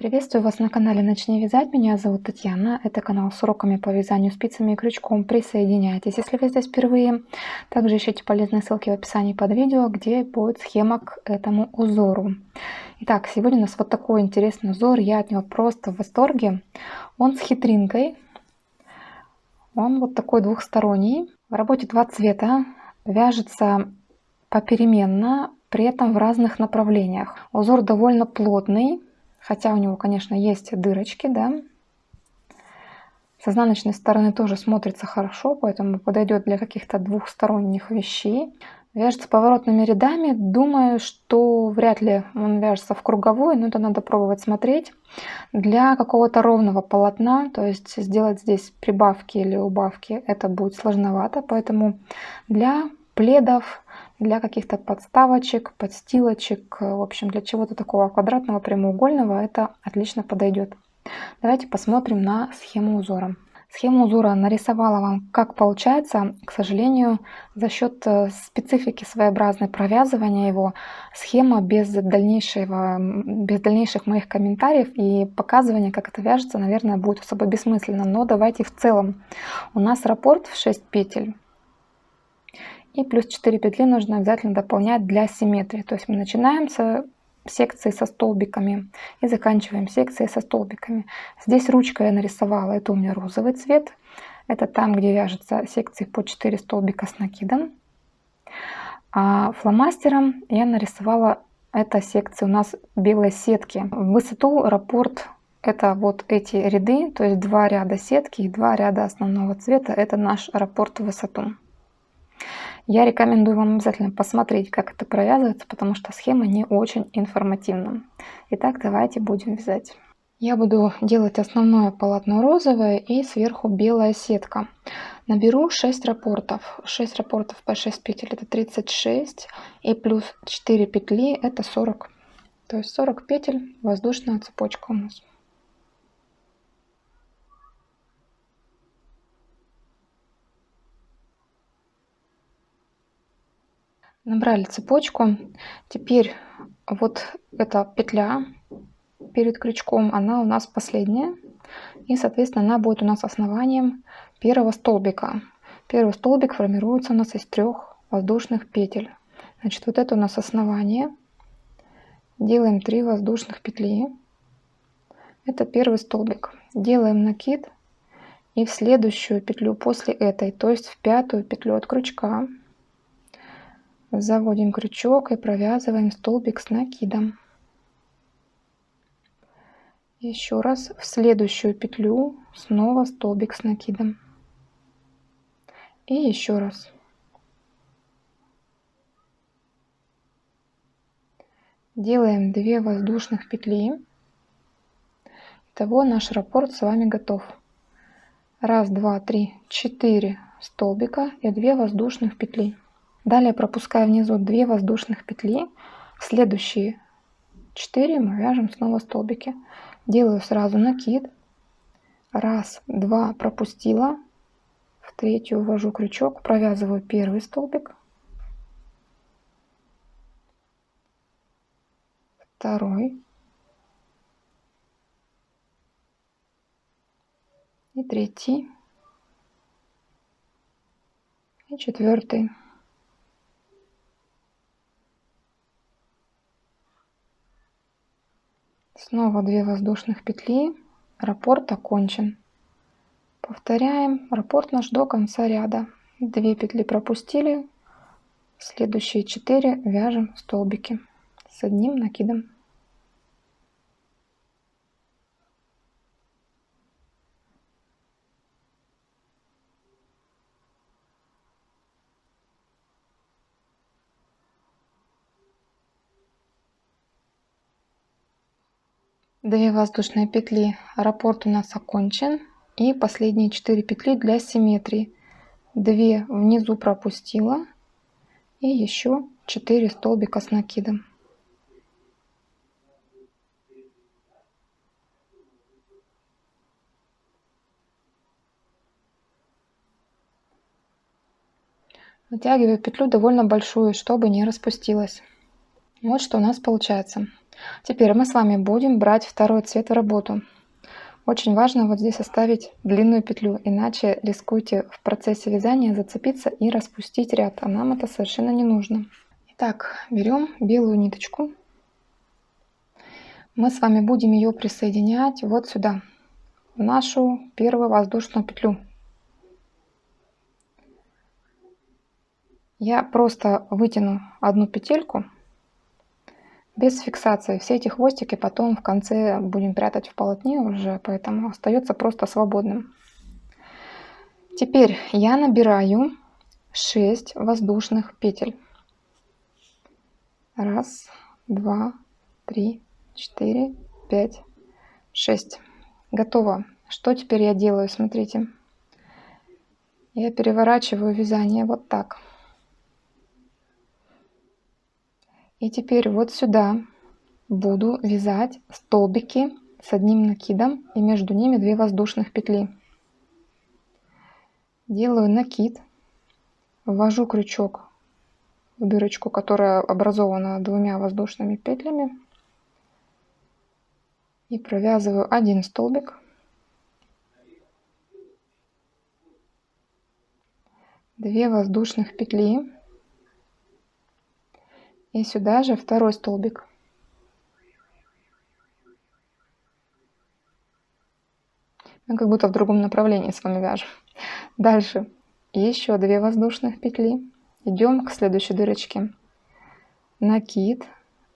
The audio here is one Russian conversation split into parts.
Приветствую вас на канале «Начни вязать». Меня зовут Татьяна. Это канал с уроками по вязанию спицами и крючком. Присоединяйтесь, если вы здесь впервые. Также ищите полезные ссылки в описании под видео, где будет схема к этому узору. Итак, сегодня у нас вот такой интересный узор. Я от него просто в восторге. Он с хитринкой. Он вот такой двухсторонний. В работе два цвета. Вяжется попеременно, при этом в разных направлениях. Узор довольно плотный. Хотя у него, конечно, есть дырочки, да. С изнаночной стороны тоже смотрится хорошо, поэтому подойдет для каких-то двухсторонних вещей. Вяжется поворотными рядами. Думаю, что вряд ли он вяжется в круговой, но это надо пробовать смотреть. Для какого-то ровного полотна, то есть сделать здесь прибавки или убавки, это будет сложновато, поэтому для пледов, для каких-то подставочек, подстилочек, в общем, для чего-то такого квадратного, прямоугольного это отлично подойдет. Давайте посмотрим на схему узора. Схему узора нарисовала вам, как получается. К сожалению, за счет специфики своеобразной провязывания его, схема без дальнейших моих комментариев и показывания, как это вяжется, наверное, будет особо бессмысленно. Но давайте в целом. У нас раппорт в 6 петель. И плюс 4 петли нужно обязательно дополнять для симметрии. То есть мы начинаем с секции со столбиками и заканчиваем секцией со столбиками. Здесь ручкой я нарисовала, это у меня розовый цвет. Это там, где вяжется секции по 4 столбика с накидом. А фломастером я нарисовала это секции у нас белой сетки. В высоту раппорт это вот эти ряды, то есть 2 ряда сетки и 2 ряда основного цвета. Это наш раппорт в высоту. Я рекомендую вам обязательно посмотреть, как это провязывается, потому что схема не очень информативна. Итак, давайте будем вязать. Я буду делать основное полотно розовое и сверху белая сетка. Наберу 6 раппортов. 6 раппортов по 6 петель это 36 и плюс 4 петли это 40. То есть 40 петель воздушная цепочка у нас. Набрали цепочку. Теперь вот эта петля перед крючком, она у нас последняя. И, соответственно, она будет у нас основанием первого столбика. Первый столбик формируется у нас из 3 воздушных петель. Значит, вот это у нас основание. Делаем 3 воздушных петли. Это первый столбик. Делаем накид. И в следующую петлю после этой, то есть в 5-ю петлю от крючка, заводим крючок и провязываем столбик с накидом. Еще раз в следующую петлю снова столбик с накидом. И еще раз. Делаем 2 воздушных петли. Итого наш раппорт с вами готов. 1, 2, 3, 4 столбика и 2 воздушных петли. Далее пропуская внизу 2 воздушных петли, в следующие 4 мы вяжем снова столбики. Делаю сразу накид. 1, 2 пропустила, в 3-ю ввожу крючок, провязываю первый столбик, 2-й и 3-й и 4-й. Снова 2 воздушных петли, раппорт окончен. Повторяем раппорт наш до конца ряда. 2 петли пропустили, следующие 4 вяжем столбики с одним накидом. Две воздушные петли, раппорт у нас окончен. И последние 4 петли для симметрии. 2 внизу пропустила и еще 4 столбика с накидом. Вытягиваю петлю довольно большую, чтобы не распустилась. Вот что у нас получается. Теперь мы с вами будем брать второй цвет в работу. Очень важно вот здесь оставить длинную петлю, иначе рискуете в процессе вязания зацепиться и распустить ряд, а нам это совершенно не нужно. Итак, берем белую ниточку. Мы с вами будем ее присоединять вот сюда, в нашу первую воздушную петлю. Я просто вытяну одну петельку без фиксации. Все эти хвостики потом в конце будем прятать в полотне уже, поэтому остается просто свободным. Теперь я набираю 6 воздушных петель. 1, 2, 3, 4, 5, 6. Готово. Что теперь я делаю? Смотрите. Я переворачиваю вязание вот так. И теперь вот сюда буду вязать столбики с одним накидом и между ними 2 воздушных петли. Делаю накид, ввожу крючок в дырочку, которая образована 2 воздушными петлями, и провязываю один столбик, 2 воздушных петли и сюда же второй столбик. Мы как будто в другом направлении с вами вяжем. Дальше еще 2 воздушных петли. Идем к следующей дырочке. Накид,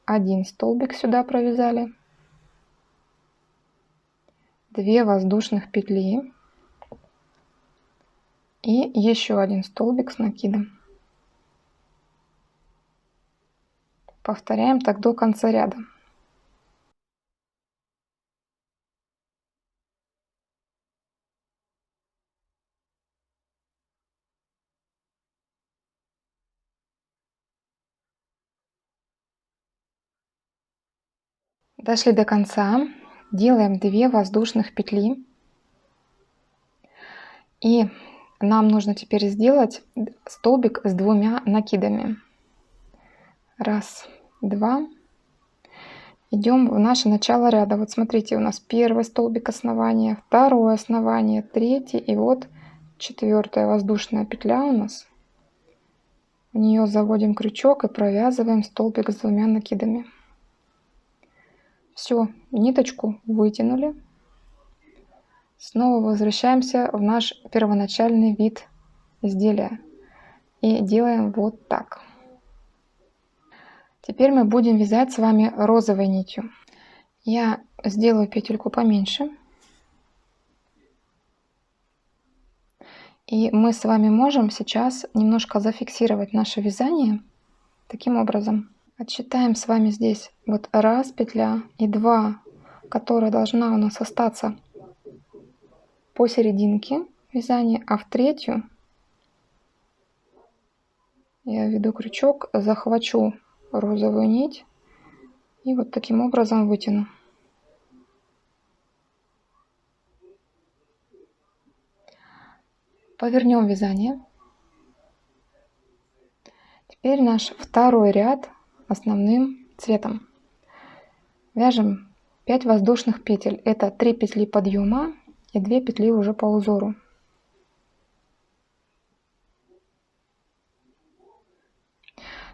один столбик сюда провязали, 2 воздушных петли и еще один столбик с накидом. Повторяем так до конца ряда. Дошли до конца, делаем 2 воздушных петли. И нам нужно теперь сделать столбик с 2 накидами. 1, 2. Идем в наше начало ряда. Вот смотрите, у нас первый столбик основания, второе основание, третий и вот 4-я воздушная петля у нас. В нее заводим крючок и провязываем столбик с 2 накидами. Все, ниточку вытянули. Снова возвращаемся в наш первоначальный вид изделия и делаем вот так. Теперь мы будем вязать с вами розовой нитью. Я сделаю петельку поменьше. И мы с вами можем сейчас немножко зафиксировать наше вязание таким образом. Отсчитаем с вами здесь вот 1 петля и 2, которая должна у нас остаться посерединке вязания, а в 3-ю я введу крючок, захвачу розовую нить и вот таким образом вытяну. Повернем вязание. Теперь наш второй ряд основным цветом. Вяжем 5 воздушных петель. Это 3 петли подъема и 2 петли уже по узору.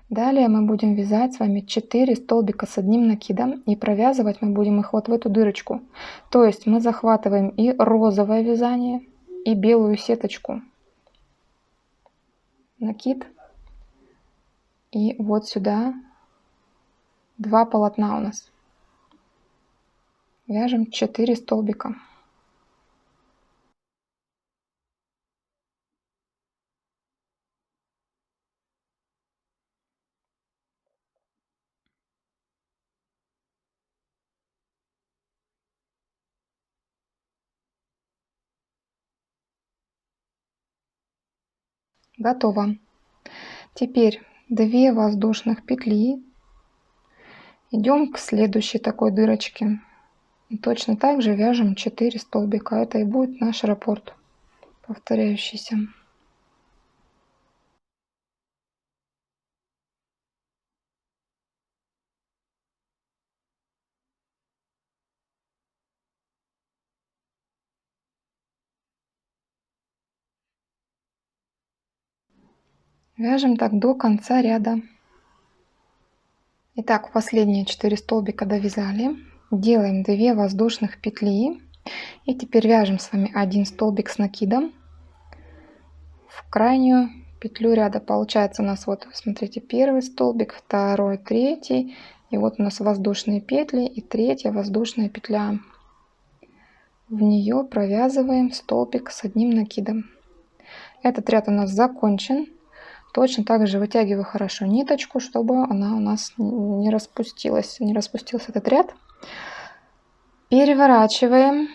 Далее мы будем вязать с вами 4 столбика с одним накидом, и провязывать мы будем их вот в эту дырочку. То есть мы захватываем и розовое вязание, и белую сеточку. Накид. И вот сюда 2 полотна у нас. Вяжем 4 столбика. Готово. Теперь 2 воздушных петли. Идем к следующей такой дырочке. И точно так же вяжем 4 столбика. Это и будет наш раппорт повторяющийся. Вяжем так до конца ряда. Итак, последние 4 столбика довязали. Делаем 2 воздушных петли. И теперь вяжем с вами один столбик с накидом в крайнюю петлю ряда. Получается у нас вот, смотрите, первый столбик, второй, третий. И вот у нас воздушные петли и третья воздушная петля. В нее провязываем столбик с одним накидом. Этот ряд у нас закончен. Точно так же вытягиваю хорошо ниточку, чтобы она у нас не распустилась. Не распустился этот ряд. Переворачиваем.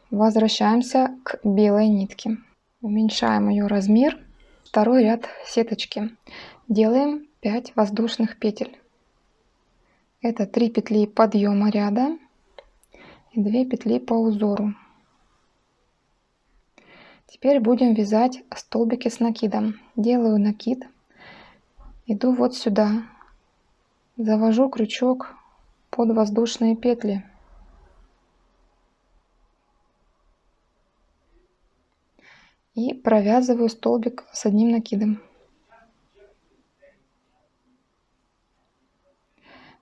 Возвращаемся к белой нитке. Уменьшаем ее размер. Второй ряд сеточки. Делаем 5 воздушных петель. Это 3 петли подъема ряда и 2 петли по узору. Теперь будем вязать столбики с накидом. Делаю накид, иду вот сюда, завожу крючок под воздушные петли. И провязываю столбик с одним накидом.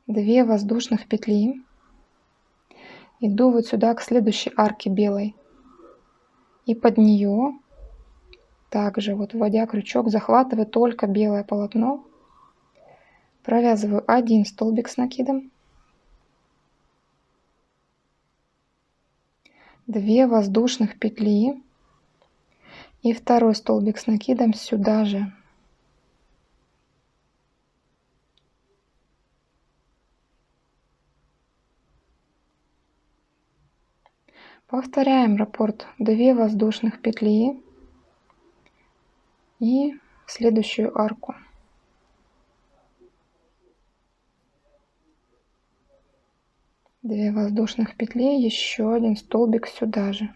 2 воздушных петли. Иду вот сюда к следующей арке белой. И под нее также вот вводя крючок, захватываю только белое полотно. Провязываю один столбик с накидом. 2 воздушных петли. И второй столбик с накидом сюда же. Повторяем раппорт. 2 воздушных петли и в следующую арку. Две воздушных петли, еще один столбик сюда же.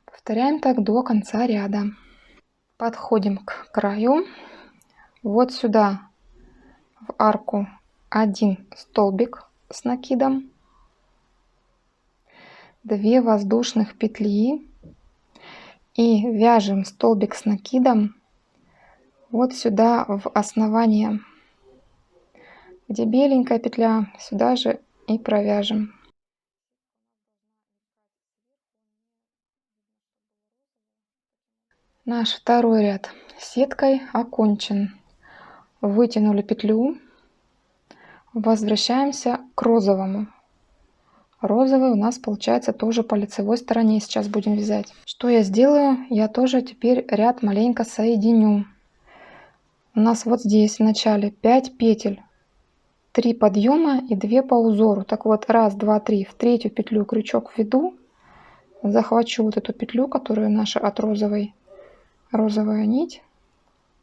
Повторяем так до конца ряда. Подходим к краю. Вот сюда в арку один столбик с накидом, 2 воздушных петли и вяжем столбик с накидом вот сюда в основание, где беленькая петля, сюда же и провяжем. Наш второй ряд сеткой окончен. Вытянули петлю, возвращаемся к розовому. Розовый у нас получается тоже по лицевой стороне. Сейчас будем вязать. Что я сделаю? Я тоже теперь ряд маленько соединю. У нас вот здесь в начале 5 петель, 3 подъема и 2 по узору. Так вот, 1, 2, 3, в третью петлю крючок введу, захвачу вот эту петлю, которая наша от розовая нить,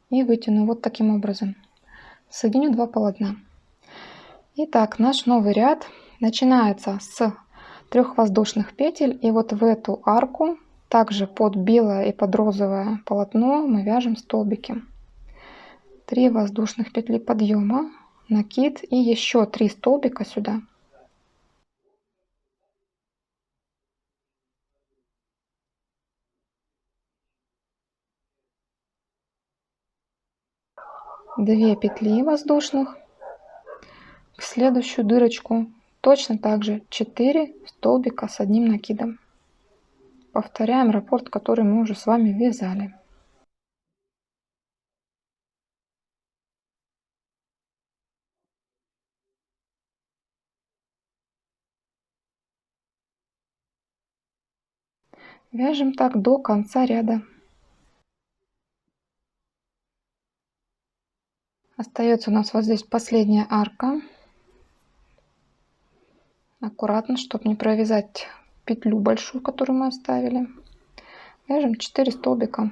и вытяну вот таким образом. Соединю 2 полотна. Итак, наш новый ряд начинается с 3 воздушных петель, и вот в эту арку также под белое и под розовое полотно мы вяжем столбики. 3 воздушных петли подъема, накид и еще 3 столбика сюда. Две петли воздушных в следующую дырочку. Точно так же 4 столбика с одним накидом. Повторяем раппорт, который мы уже с вами вязали. Вяжем так до конца ряда. Остается у нас вот здесь последняя арка. Аккуратно, чтобы не провязать петлю большую, которую мы оставили. Вяжем 4 столбика.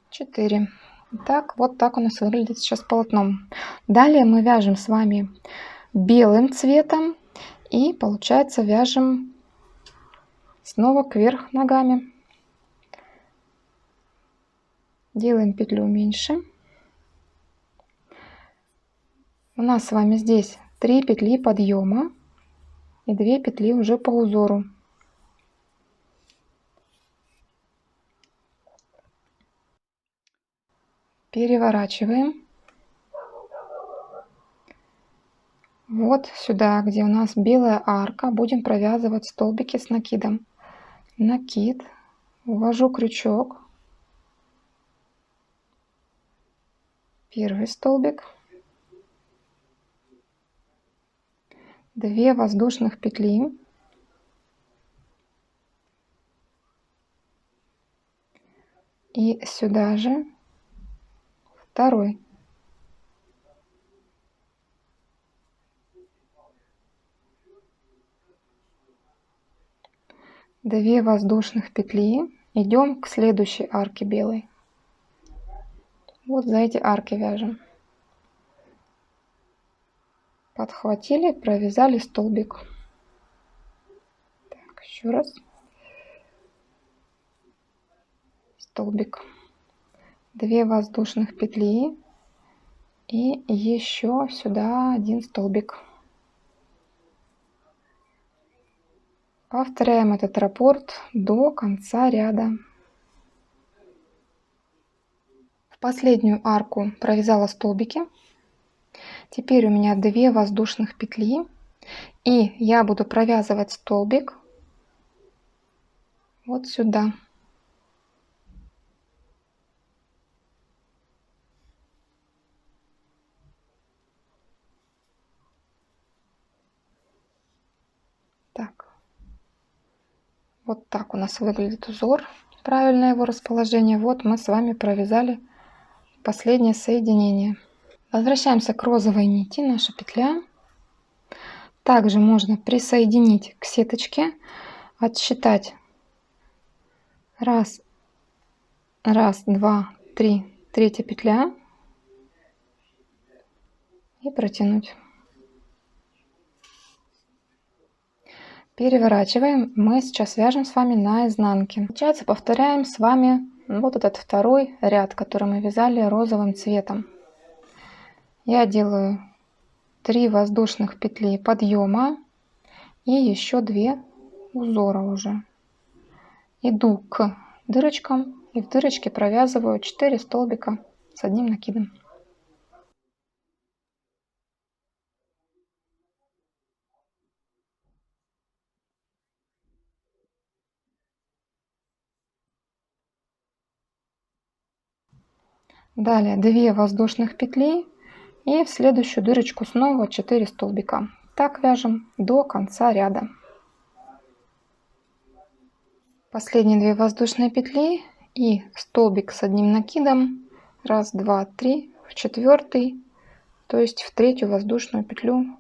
4. Итак, вот так у нас выглядит сейчас полотно. Далее мы вяжем с вами белым цветом и получается вяжем снова кверх ногами. Делаем петлю меньше. У нас с вами здесь 3 петли подъема и 2 петли уже по узору. Переворачиваем. Вот сюда, где у нас белая арка, будем провязывать столбики с накидом. Накид, ввожу крючок, первый столбик, 2 воздушных петли, и сюда же второй. Две воздушных петли, идем к следующей арке белой. Вот за эти арки вяжем. Подхватили, провязали столбик. Так, еще раз. Столбик. 2 воздушных петли и еще сюда 1 столбик. Повторяем этот раппорт до конца ряда. В последнюю арку провязала столбики. Теперь у меня 2 воздушных петли, и я буду провязывать столбик вот сюда. Так. Вот так у нас выглядит узор. Правильное его расположение. Вот мы с вами провязали последнее соединение. Возвращаемся к розовой нити. Наша петля. Также можно присоединить к сеточке, отсчитать 1, 2, 3, третья петля и протянуть. Переворачиваем. Мы сейчас вяжем с вами на изнанке. Получается, повторяем с вами вот этот второй ряд, который мы вязали розовым цветом. Я делаю 3 воздушных петли подъема и еще 2 узора уже. Иду к дырочкам и в дырочке провязываю 4 столбика с одним накидом. Далее 2 воздушных петли и в следующую дырочку снова 4 столбика. Так вяжем до конца ряда. Последние 2 воздушные петли и столбик с одним накидом. 1, 2, 3 в 4, то есть в 3 воздушную петлю,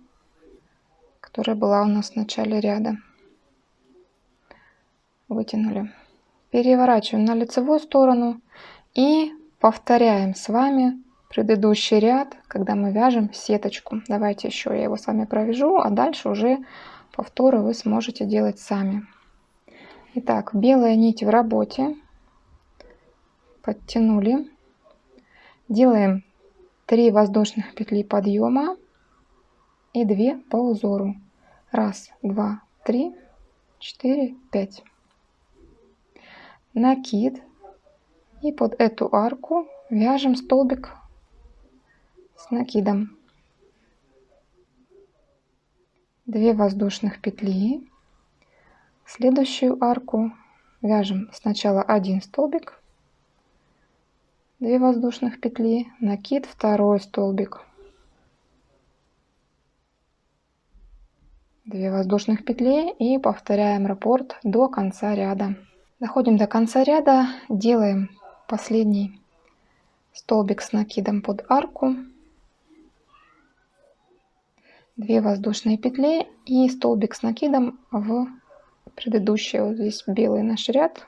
которая была у нас в начале ряда. Вытянули. Переворачиваем на лицевую сторону и повторяем с вами предыдущий ряд, когда мы вяжем сеточку. Давайте еще я его с вами провяжу, а дальше уже повторы вы сможете делать сами. Итак, белая нить в работе. Подтянули. Делаем 3 воздушных петли подъема и 2 по узору. 1, 2, 3, 4, 5. Накид. И под эту арку вяжем столбик с накидом. 2 воздушных петли. Следующую арку вяжем сначала 1 столбик, 2 воздушных петли, накид, второй столбик, 2 воздушных петли и повторяем раппорт до конца ряда. Доходим до конца ряда, делаем последний столбик с накидом под арку, 2 воздушные петли и столбик с накидом в предыдущий, вот здесь белый наш ряд.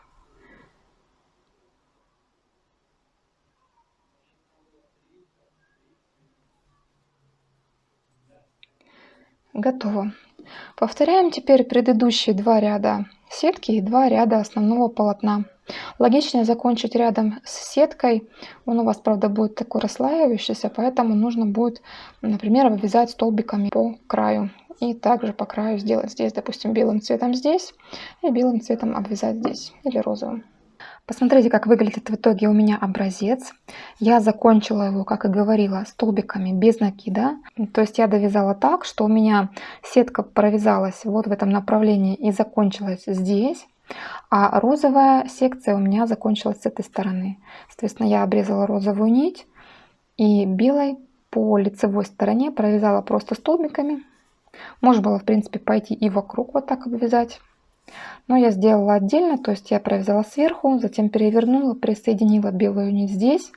Готово. Повторяем теперь предыдущие 2 ряда сетки и 2 ряда основного полотна. Логичнее закончить рядом с сеткой. Он у вас, правда, будет такой расслаивающийся, поэтому нужно будет, например, обвязать столбиками по краю. И также по краю сделать здесь, допустим, белым цветом здесь и белым цветом обвязать здесь или розовым. Посмотрите, как выглядит в итоге у меня образец. Я закончила его, как и говорила, столбиками без накида. То есть я довязала так, что у меня сетка провязалась вот в этом направлении и закончилась здесь. А розовая секция у меня закончилась с этой стороны. Соответственно, я обрезала розовую нить и белой по лицевой стороне провязала просто столбиками. Можно было, в принципе, пойти и вокруг вот так обвязать. Но я сделала отдельно, то есть я провязала сверху, затем перевернула, присоединила белую нить здесь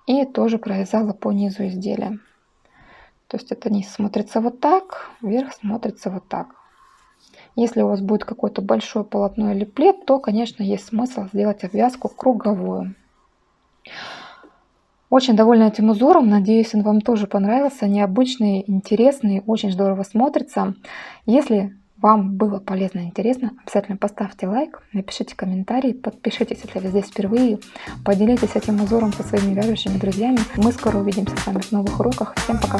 и тоже провязала по низу изделия. То есть это низ смотрится вот так, верх смотрится вот так. Если у вас будет какое-то большое полотно или плед, то, конечно, есть смысл сделать обвязку круговую. Очень довольна этим узором, надеюсь, он вам тоже понравился. Необычный, интересный, очень здорово смотрится. Если вам было полезно и интересно, обязательно поставьте лайк, напишите комментарий, подпишитесь, если вы здесь впервые, поделитесь этим узором со своими вяжущими друзьями. Мы скоро увидимся с вами в новых уроках. Всем пока!